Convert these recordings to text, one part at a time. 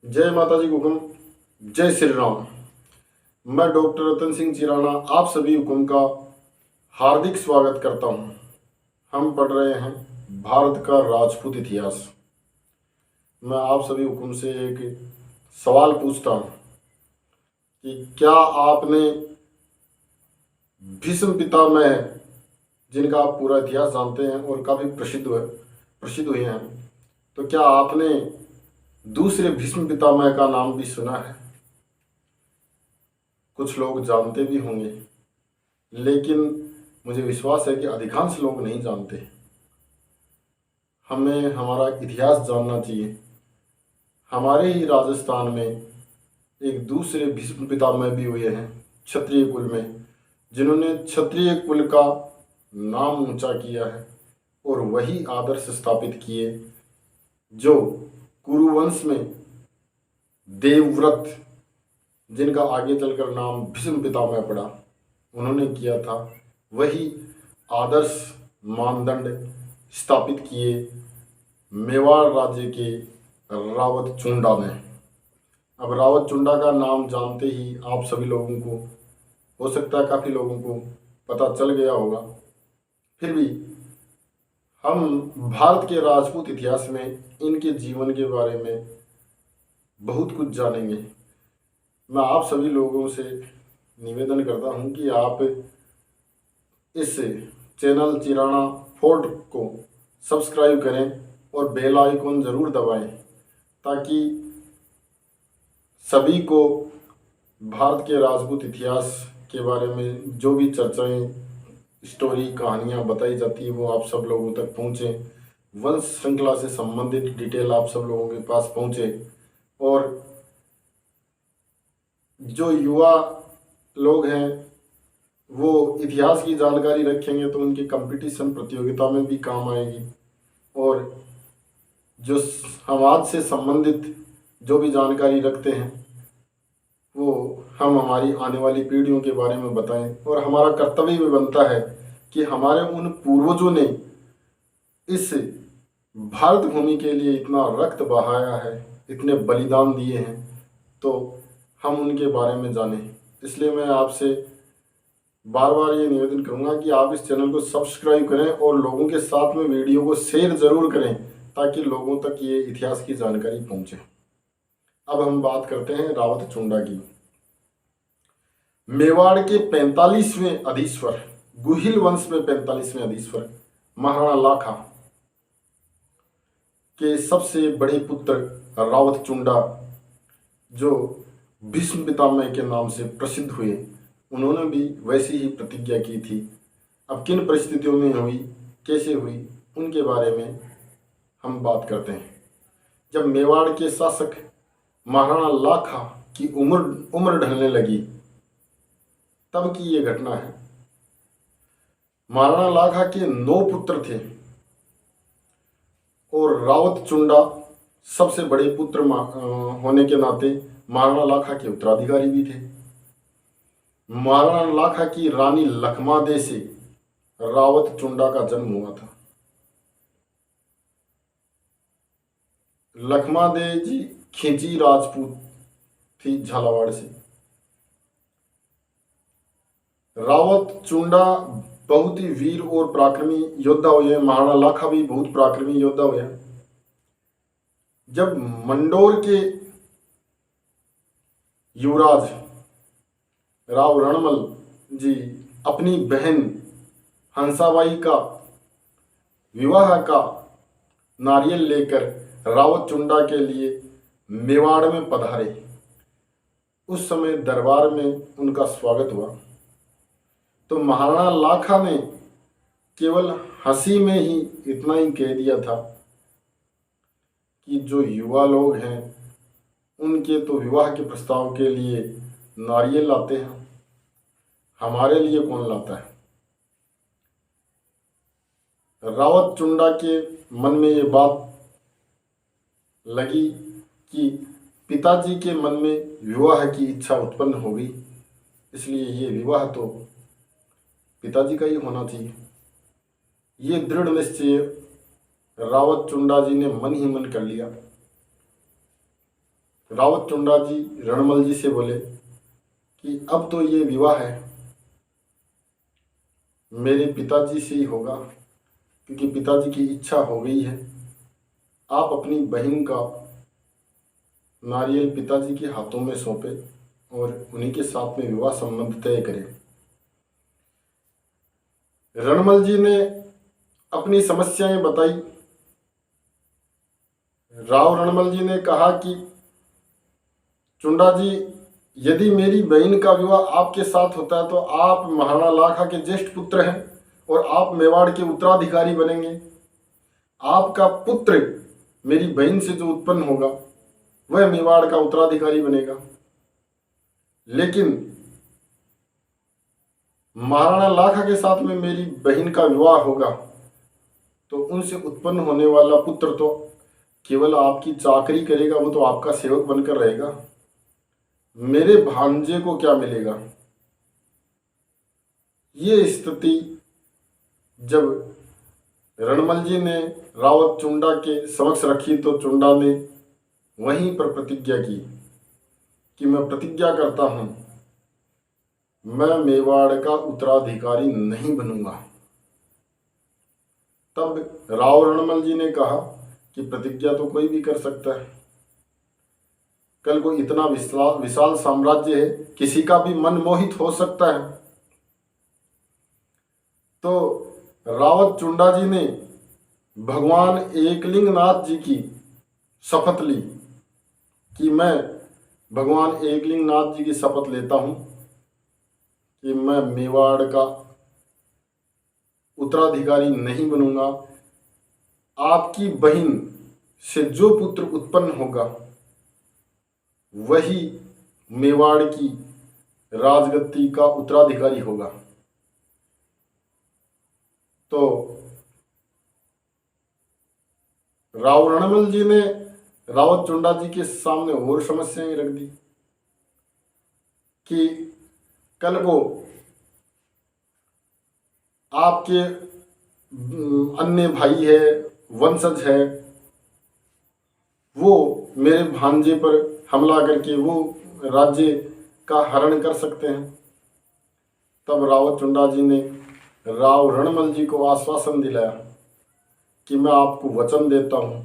जय माता जी हुकुम। जय श्री राम। मैं डॉक्टर रतन सिंह चिराना आप सभी हुकुम का हार्दिक स्वागत करता हूं। हम पढ़ रहे हैं भारत का राजपूत इतिहास। मैं आप सभी हुकुम से एक सवाल पूछता हूं कि क्या आपने भीष्म पितामह, जिनका आप पूरा इतिहास जानते हैं और काफ़ी प्रसिद्ध हुए हैं, तो क्या आपने दूसरे भीष्म पितामह का नाम भी सुना है? कुछ लोग जानते भी होंगे, लेकिन मुझे विश्वास है कि अधिकांश लोग नहीं जानते। हमें हमारा इतिहास जानना चाहिए। हमारे ही राजस्थान में एक दूसरे भीष्म पितामह भी हुए हैं क्षत्रिय कुल में, जिन्होंने क्षत्रिय कुल का नाम ऊंचा किया है और वही आदर्श स्थापित किए जो कुरुवंश में देवव्रत, जिनका आगे चलकर नाम भीष्म पितामह पड़ा, उन्होंने किया था। वही आदर्श मानदंड स्थापित किए मेवाड़ राज्य के रावत चुंडा ने। अब रावत चुंडा का नाम जानते ही आप सभी लोगों को, हो सकता है काफ़ी लोगों को पता चल गया होगा, फिर भी हम भारत के राजपूत इतिहास में इनके जीवन के बारे में बहुत कुछ जानेंगे। मैं आप सभी लोगों से निवेदन करता हूं कि आप इस चैनल चिराना फोर्ट को सब्सक्राइब करें और बेल आइकन ज़रूर दबाएं, ताकि सभी को भारत के राजपूत इतिहास के बारे में जो भी चर्चाएं, स्टोरी, कहानियां बताई जाती है वो आप सब लोगों तक पहुंचे। वंश श्रृंखला से संबंधित डिटेल आप सब लोगों के पास पहुंचे और जो युवा लोग हैं वो इतिहास की जानकारी रखेंगे तो उनकी कंपटीशन प्रतियोगिता में भी काम आएगी। और जो समाज से संबंधित जो भी जानकारी रखते हैं वो हम हमारी आने वाली पीढ़ियों के बारे में बताएं। और हमारा कर्तव्य भी बनता है कि हमारे उन पूर्वजों ने इस भारत भूमि के लिए इतना रक्त बहाया है, इतने बलिदान दिए हैं, तो हम उनके बारे में जानें। इसलिए मैं आपसे बार बार ये निवेदन करूंगा कि आप इस चैनल को सब्सक्राइब करें और लोगों के साथ में वीडियो को शेयर ज़रूर करें, ताकि लोगों तक ये इतिहास की जानकारी पहुंचे। अब हम बात करते हैं रावत चुंडा की। मेवाड़ के 45वें अधीश्वर, गुहिल वंश में 45वें अधीश्वर महाराणा लाखा के सबसे बड़े पुत्र रावत चुंडा, जो भीष्म पितामह के नाम से प्रसिद्ध हुए, उन्होंने भी वैसी ही प्रतिज्ञा की थी। अब किन परिस्थितियों में हुई, कैसे हुई, उनके बारे में हम बात करते हैं। जब मेवाड़ के शासक महाराणा लाखा की उम्र ढलने लगी, तब की ये घटना है। महाराणा लाखा के 9 पुत्र थे और रावत चुंडा सबसे बड़े पुत्र होने के नाते महाराणा लाखा के उत्तराधिकारी भी थे। महाराणा लाखा की रानी लखमादे से रावत चुंडा का जन्म हुआ था। लखमादे जी खिंची राजपूत थी झालावाड़ से। रावत चुंडा बहुत ही वीर और पराक्रमी योद्धा हुए। महाराणा लाखा भी बहुत पराक्रमी योद्धा हुए। जब मंडोर के युवराज राव रणमल जी अपनी बहन हंसाबाई का विवाह का नारियल लेकर रावत चुंडा के लिए मेवाड़ में पधारे, उस समय दरबार में उनका स्वागत हुआ, तो महाराणा लाखा ने केवल हंसी में ही इतना ही कह दिया था कि जो युवा लोग हैं उनके तो विवाह के प्रस्ताव के लिए नारियल लाते हैं, हमारे लिए कौन लाता है। रावत चुंडा के मन में ये बात लगी कि पिताजी के मन में विवाह की इच्छा उत्पन्न हो गई, इसलिए ये विवाह तो पिताजी का ही होना चाहिए। ये दृढ़ निश्चय रावत चुंडा जी ने मन ही मन कर लिया। रावत चुंडा जी रणमल जी से बोले कि अब तो ये विवाह है मेरे पिताजी से ही होगा, क्योंकि पिताजी की इच्छा हो गई है। आप अपनी बहन का नारियल पिताजी के हाथों में सौंपे और उन्हीं के साथ में विवाह संबंध तय करें। रणमल जी ने अपनी समस्याएं बताई। राव रणमल जी ने कहा कि चुंडा जी, यदि मेरी बहन का विवाह आपके साथ होता है तो आप महाराणा लाखा के ज्येष्ठ पुत्र हैं और आप मेवाड़ के उत्तराधिकारी बनेंगे। आपका पुत्र मेरी बहन से जो उत्पन्न होगा वह मेवाड़ का उत्तराधिकारी बनेगा। लेकिन महाराणा लाखा के साथ में मेरी बहन का विवाह होगा तो उनसे उत्पन्न होने वाला पुत्र तो केवल आपकी चाकरी करेगा, वो तो आपका सेवक बनकर रहेगा। मेरे भांजे को क्या मिलेगा? ये स्थिति जब रणमल जी ने रावत चुंडा के समक्ष रखी तो चुंडा ने वहीं पर प्रतिज्ञा की कि मैं प्रतिज्ञा करता हूं, मैं मेवाड़ का उत्तराधिकारी नहीं बनूंगा। तब राव रणमल जी ने कहा कि प्रतिज्ञा तो कोई भी कर सकता है, कल को इतना विशाल साम्राज्य है, किसी का भी मन मोहित हो सकता है। तो रावत चुंडा जी ने भगवान एकलिंगनाथ जी की शपथ ली कि मैं भगवान एकलिंगनाथ जी की शपथ लेता हूं कि मैं मेवाड़ का उत्तराधिकारी नहीं बनूंगा। आपकी बहन से जो पुत्र उत्पन्न होगा वही मेवाड़ की राजगद्दी का उत्तराधिकारी होगा। तो राव रणमल जी ने रावत चुंडा जी के सामने और समस्याएं रख दी कि कल को आपके अन्य भाई है, वंशज है, वो मेरे भांजे पर हमला करके वो राज्य का हरण कर सकते हैं। तब रावत चुंडा जी ने राव रणमल जी को आश्वासन दिलाया कि मैं आपको वचन देता हूं,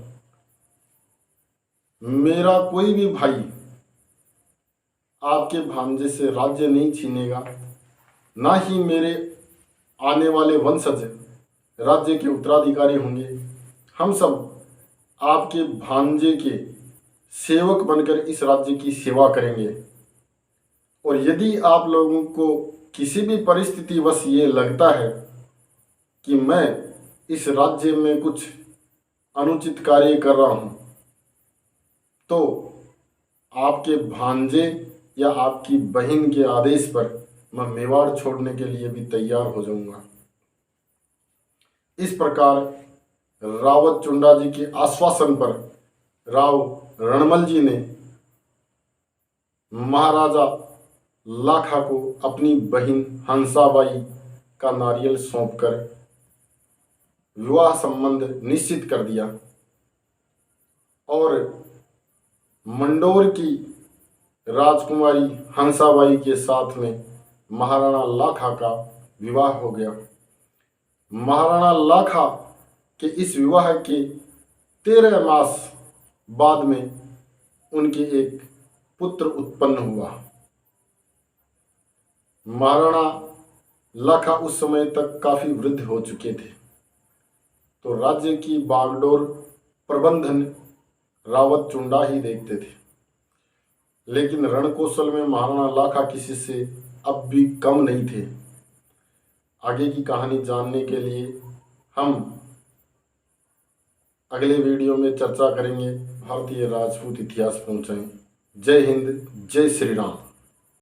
मेरा कोई भी भाई आपके भांजे से राज्य नहीं छीनेगा, ना ही मेरे आने वाले वंशज राज्य के उत्तराधिकारी होंगे। हम सब आपके भांजे के सेवक बनकर इस राज्य की सेवा करेंगे। और यदि आप लोगों को किसी भी परिस्थिति वश ये लगता है कि मैं इस राज्य में कुछ अनुचित कार्य कर रहा हूं, तो आपके भांजे या आपकी बहन के आदेश पर मैं मेवाड़ छोड़ने के लिए भी तैयार हो जाऊंगा। इस प्रकार रावत चुंडा जी के आश्वासन पर राव रणमल जी ने महाराजा लाखा को अपनी बहन हंसाबाई का नारियल सौंपकर विवाह संबंध निश्चित कर दिया और मंडोर की राजकुमारी हंसाबाई के साथ में महाराणा लाखा का विवाह हो गया। महाराणा लाखा के इस विवाह के 13 मास बाद में उनके एक पुत्र उत्पन्न हुआ। महाराणा लाखा उस समय तक काफी वृद्ध हो चुके थे, तो राज्य की बागडोर प्रबंधन रावत चुंडा ही देखते थे। लेकिन रणकौशल में महाराणा लाखा किसी से अब भी कम नहीं थे। आगे की कहानी जानने के लिए हम अगले वीडियो में चर्चा करेंगे। भारतीय राजपूत इतिहास पहुंचाएं। जय हिंद, जय श्री राम।